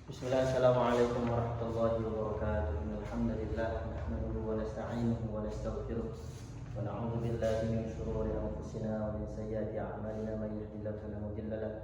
Bismillah, assalamualaikum warahmatullahi wabarakatuh. Alhamdulillah, nahmaduhu wa nasta'inuhu wa nastaghfiruh wa na'udzu billahi min shururi anfusina wa min sayyiati a'malina may yahdihillahu fala mudilla lahu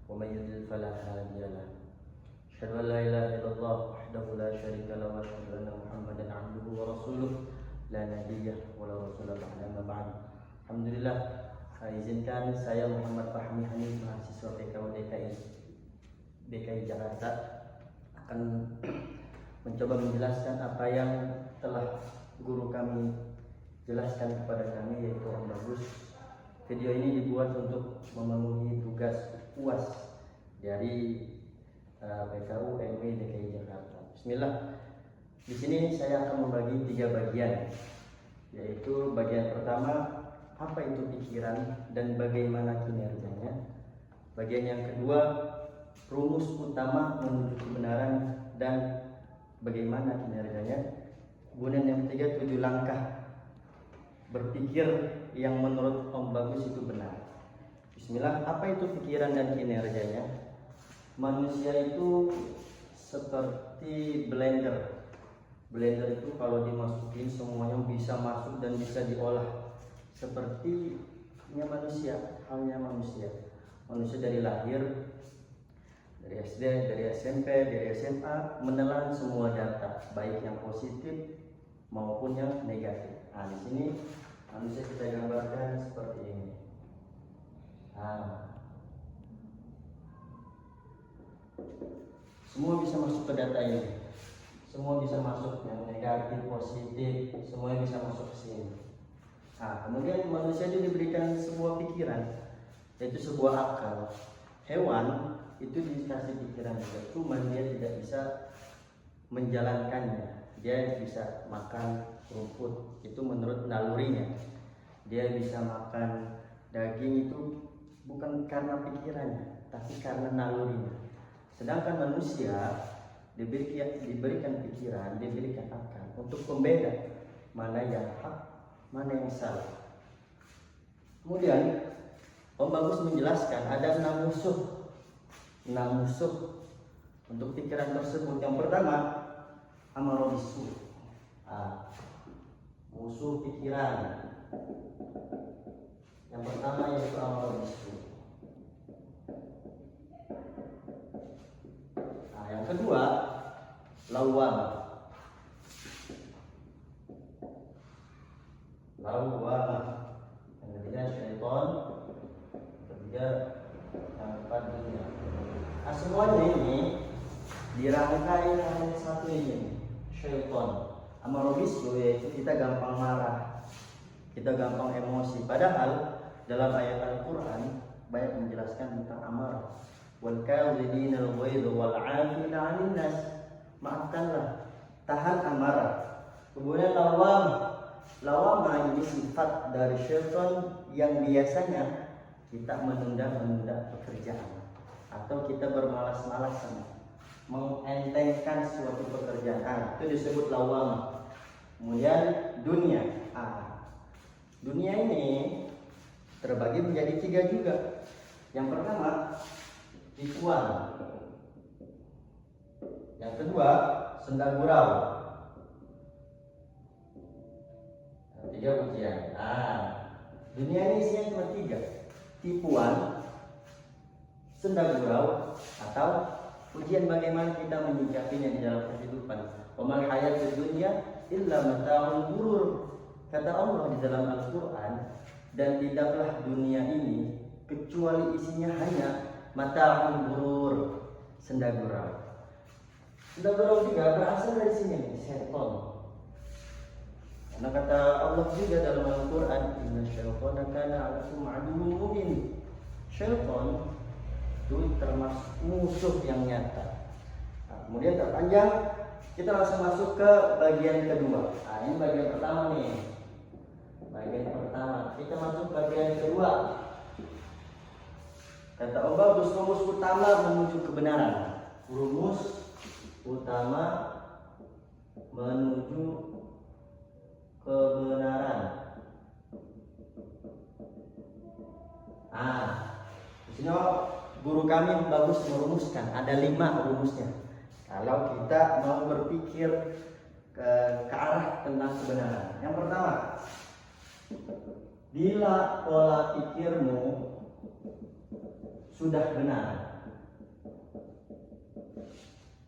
wa may yudlil fala hadiya lahu. Asyhadu an la ilaha illallah wahdahu la syarika lahu wa asyhadu anna Muhammadan 'abduhu wa rasuluh la nabiyya wa la rasula ba'da amma ba'd. Alhamdulillah, izinkan saya Muhammad Fahmi Hanif, mahasiswa PKU DKI Jakarta, akan mencoba menjelaskan apa yang telah guru kami jelaskan kepada kami, yaitu Om Bagus. Video ini dibuat untuk memenuhi tugas UAS dari PKU MUI DKI Jakarta. Bismillah. Di sini saya akan membagi 3 bagian, yaitu bagian pertama, apa itu pikiran dan bagaimana kinerjanya. Bagian yang kedua, rumus utama menuju kebenaran dan bagaimana kinerjanya. Kemudian yang ketiga, 7 langkah berpikir yang menurut Om Bagus itu benar. Bismillah. Apa itu pikiran dan kinerjanya? Manusia itu seperti blender. Blender itu kalau dimasukin semuanya bisa masuk dan bisa diolah. Sepertinya manusia, halnya manusia. Manusia dari lahir, dari SD, dari SMP, dari SMA, menelan semua data, baik yang positif maupun yang negatif. Nah, di sini manusia kita gambarkan seperti ini. Semua bisa masuk ke data ini. Semua bisa masuk, yang negatif, positif, semuanya bisa masuk ke sini. Nah, kemudian manusia itu diberikan sebuah pikiran, yaitu sebuah akal. Hewan itu dikasih pikiran juga, cuma dia tidak bisa menjalankannya. Dia bisa makan rumput, itu menurut nalurinya. Dia bisa makan daging, itu bukan karena pikirannya, tapi karena nalurinya. Sedangkan manusia diberikan pikiran, diberikan akal untuk pembeda mana yang hak, mana yang salah. Kemudian Om Bagus menjelaskan ada 6 musuh untuk pikiran tersebut. Yang pertama, amarah bisu, musuh pikiran. Yang pertama yaitu amarah bisu. Yang kedua, lawamah. Yang ketiga syaitan. Yang keempat dunia. Nah, semuanya ini dirangkai oleh satu ini, syaitan. Amarobisku, yaitu kita gampang marah, kita gampang emosi. Padahal dalam ayat Al-Quran banyak menjelaskan tentang amarah. Wal kadhibina al-ghaidha wal 'afina 'anil nas. Maafkanlah, tahan amarah. Kemudian lawamah ini sifat dari syaitan yang biasanya kita menunda pekerjaan, atau kita bermalas-malasan mengentengkan suatu pekerjaan, itu disebut lawamah. Kemudian dunia. Dunia ini terbagi menjadi 3 juga. Yang pertama, tipuan. Yang kedua, senda gurau. Yang ketiga, ujian. Dunia ini isinya cuma 3. Tipuan, senda gurau, atau ujian bagaimana kita menyikapinya di dalam kehidupan. Wa mal hayatud dunya illa mata'ul ghurur. Kata Allah di dalam Al-Quran, dan tidaklah dunia ini kecuali isinya hanya mata'ul ghurur, senda gurau. Senda gurau juga berasal dari sini, setan. Karena kata Allah juga dalam Al-Quran, inna syaitana kana 'alakum 'aduwwun mubin. Syaitan itu termasuk musuh yang nyata. Kemudian terpanjang, kita langsung masuk ke bagian kedua. Ini bagian pertama nih. Bagian pertama, kita masuk bagian kedua. Kata Om Bagus, rumus utama menuju kebenaran. Rumus utama menuju kebenaran. Di sini guru kami Bagus merumuskan ada 5 rumusnya. kalau kita mau berpikir ke arah tentang kebenaran. Yang pertama, bila pola pikirmu sudah benar.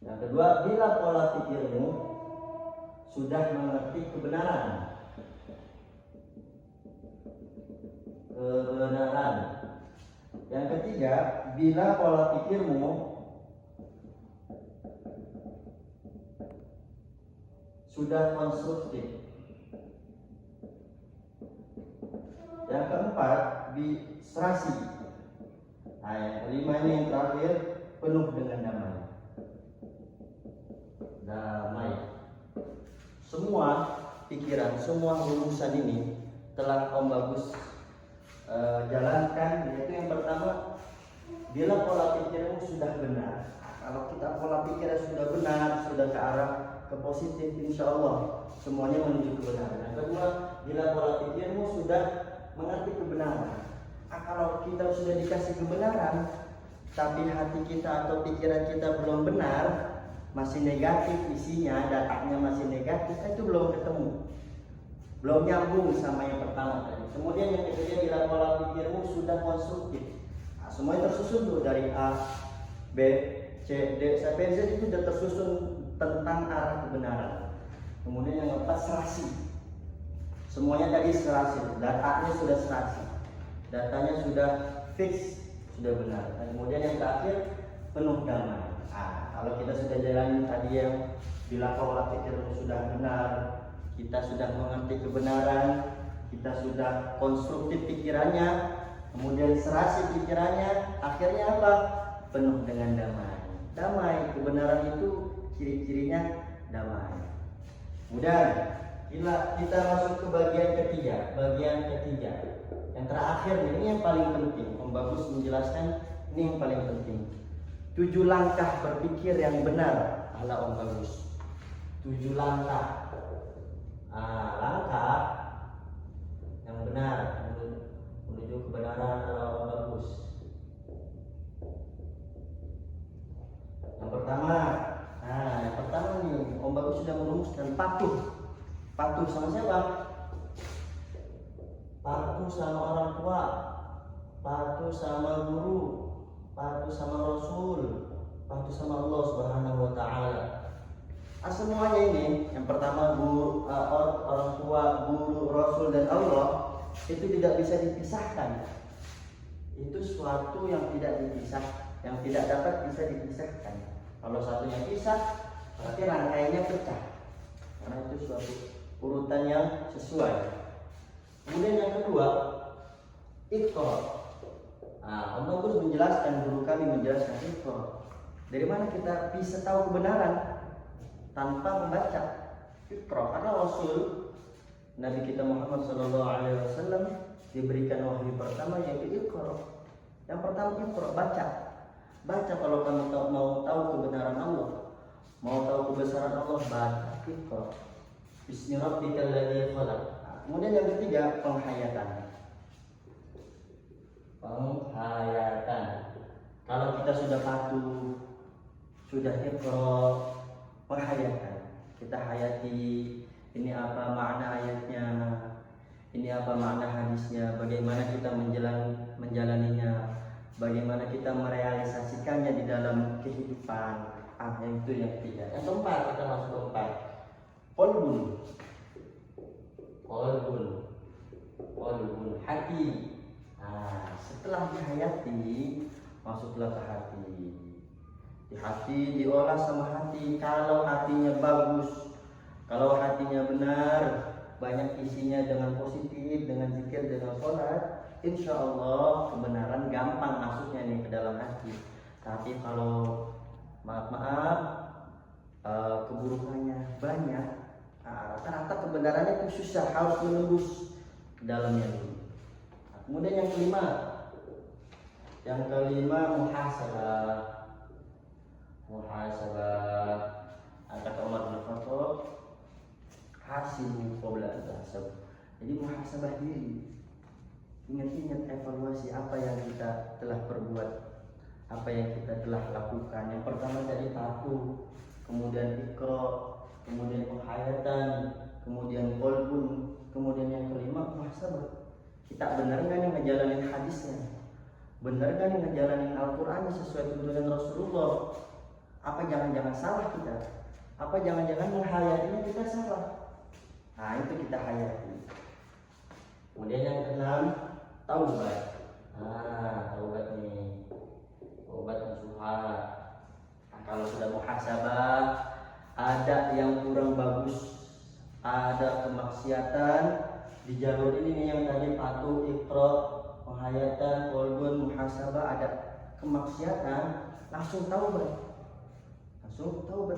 Yang kedua, bila pola pikirmu sudah mengerti kebenaran. Yang ketiga, bila pola pikirmu sudah konstruktif. Yang keempat, serasi. Nah, yang kelima ini yang terakhir, penuh dengan damai. Damai. Semua pikiran, semua rumusan ini telah Om Bagus jalankan. Yaitu yang pertama, bila pola pikirmu sudah benar. Kalau kita pola pikirnya sudah benar, sudah ke arah ke positif, insya Allah semuanya menuju kebenaran. Yang kedua, bila pola pikirmu sudah mengerti kebenaran. Kalau kita sudah dikasih kebenaran, tapi hati kita atau pikiran kita belum benar, masih negatif isinya, datanya masih negatif, itu belum ketemu, belum nyambung sama yang pertama tadi. Kemudian yang ketiga, bila pola pikirmu sudah konstruktif. Nah, semuanya tersusun tuh dari A, B, C, D sampai Z, itu sudah tersusun tentang arah kebenaran. Kemudian yang keempat, serasi. Semuanya tadi serasi, datanya sudah serasi, datanya sudah fix, sudah benar. Dan kemudian yang terakhir, penuh damai. Kalau kita sudah jalani tadi yang bila pola pikirmu sudah benar, kita sudah mengerti kebenaran, kita sudah konstruktif pikirannya, kemudian serasi pikirannya, akhirnya apa? Penuh dengan damai. Damai, kebenaran itu ciri-cirinya damai. Kemudian kita masuk ke bagian ketiga. Yang terakhir ini yang paling penting. Om Bagus menjelaskan ini yang paling penting. 7 langkah berpikir yang benar ala Om Bagus. 7 langkah. Langkah yang benar menuju kebenaran ala Om Bagus. Yang pertama nih, Om Bagus sudah merumuskan patuh. Patuh sama siapa? Patuh sama orang tua, patuh sama guru, patuh sama Rasul, patuh sama Allah Subhanahu wa Ta'ala. Semuanya ini, yang pertama guru, orang tua, guru, Rasul dan Allah, itu tidak bisa dipisahkan. Itu suatu yang tidak dipisah, yang tidak dapat bisa dipisahkan. Kalau satunya pisah, berarti rangkaiannya pecah. Karena itu suatu urutan yang sesuai. Kemudian yang kedua, Iqra. Om Bagus menjelaskan, guru kami menjelaskan Iqra. Dari mana kita bisa tahu kebenaran? Tanpa membaca Iqra. Karena Rasul Nabi kita Muhammad SAW diberikan wahyu pertama yaitu Iqra. Yang pertama Iqra, baca. Baca kalau kamu mau tahu kebenaran Allah, mau tahu kebesaran Allah, baca Iqra. Bismi rabbikal ladzi khalaq. Kemudian yang ketiga, penghayatan. Kalau kita sudah patuh, sudah Iqra, penghayatan. Kita hayati ini apa makna ayatnya, ini apa makna hadisnya, bagaimana kita menjalaninya, bagaimana kita merealisasikannya di dalam kehidupan. Yang itu yang ketiga. Yang keempat, kita masuk keempat. Qalbun, hati. Setelah dihayati, masuklah ke hati. Di hati diolah sama hati. Kalau hatinya bagus, kalau hatinya benar, banyak isinya dengan positif, dengan zikir, dengan sholat, insya Allah kebenaran gampang masuknya nih ke dalam hati. Tapi kalau keburukannya banyak, rata-rata kebenarannya itu susah, harus menembus dalamnya dulu. Kemudian yang kelima, muhasabah. Kata Umar bin Khattab, hasibu qabla an tahsabu. Jadi muhasabah diri, ingat-ingat evaluasi apa yang kita telah perbuat, apa yang kita telah lakukan. Yang pertama tadi patuh, kemudian ikra, kemudian penghayatan, kemudian qalbun, kemudian yang kelima muhasabah. Kita benar nggak nih ngejalanin hadisnya? Benar nggak nih ngejalanin Al-Quran sesuai tuntunan Rasulullah? Apa jangan-jangan salah kita? Apa jangan-jangan menghayatinya kita salah? Nah itu kita hayati. Kemudian yang keenam, taubat. Nah taubat nih, taubat nasuha. Nah kalau sudah muhasabah, ada yang kurang bagus, ada kemaksiatan di jalur ini nih yang tadi patuh, ikra, penghayatan, qalbun, muhasabah, ada kemaksiatan, langsung taubat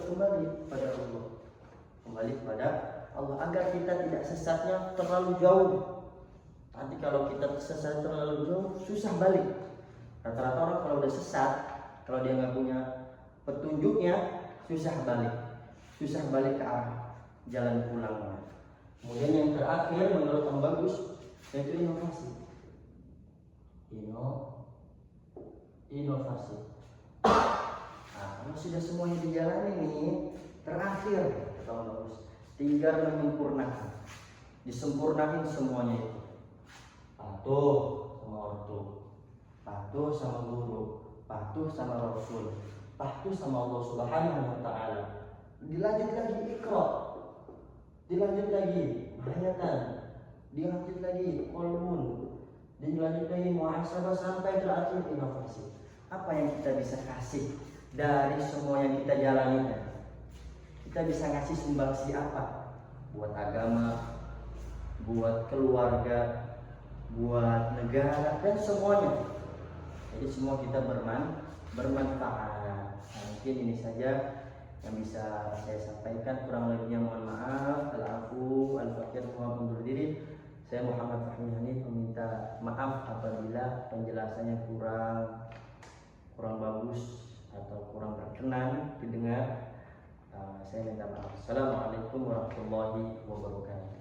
kembali pada Allah, kembali kepada Allah agar kita tidak sesatnya terlalu jauh. Nanti kalau kita sesat terlalu jauh susah balik. Rata-rata orang kalau udah sesat, kalau dia nggak punya petunjuknya, susah balik ke arah jalan pulang. Kemudian yang terakhir menurut yang bagus yaitu inovasi. Inovasi. Nah, kalau sudah semuanya dijalani nih, terakhir kata yang bagus, tinggal menyempurnakan. Disempurnakan semuanya itu. Patuh sama ortu, patuh sama guru, patuh sama Rasul, patuh sama Allah Subhanahu wa taala. Dilanjut lagi ikra, dilanjut lagi hayatan, dilanjut lagi qalbun, dilanjut lagi muhasabah sampai terakhir inovasi. Apa yang kita bisa kasih dari semua yang kita jalani? Kita bisa ngasih sumbangsi apa? Buat agama, buat keluarga, buat negara dan semuanya. Jadi semua kita bermanfaat. Nah, mungkin ini saja yang bisa saya sampaikan, kurang lebihnya mohon maaf. Al-afu, al-fakir, mohon undur diri. Saya Muhammad Fahmi Hanif meminta maaf apabila penjelasannya kurang bagus atau kurang berkenan didengar. Saya minta maaf. Assalamualaikum warahmatullahi wabarakatuh.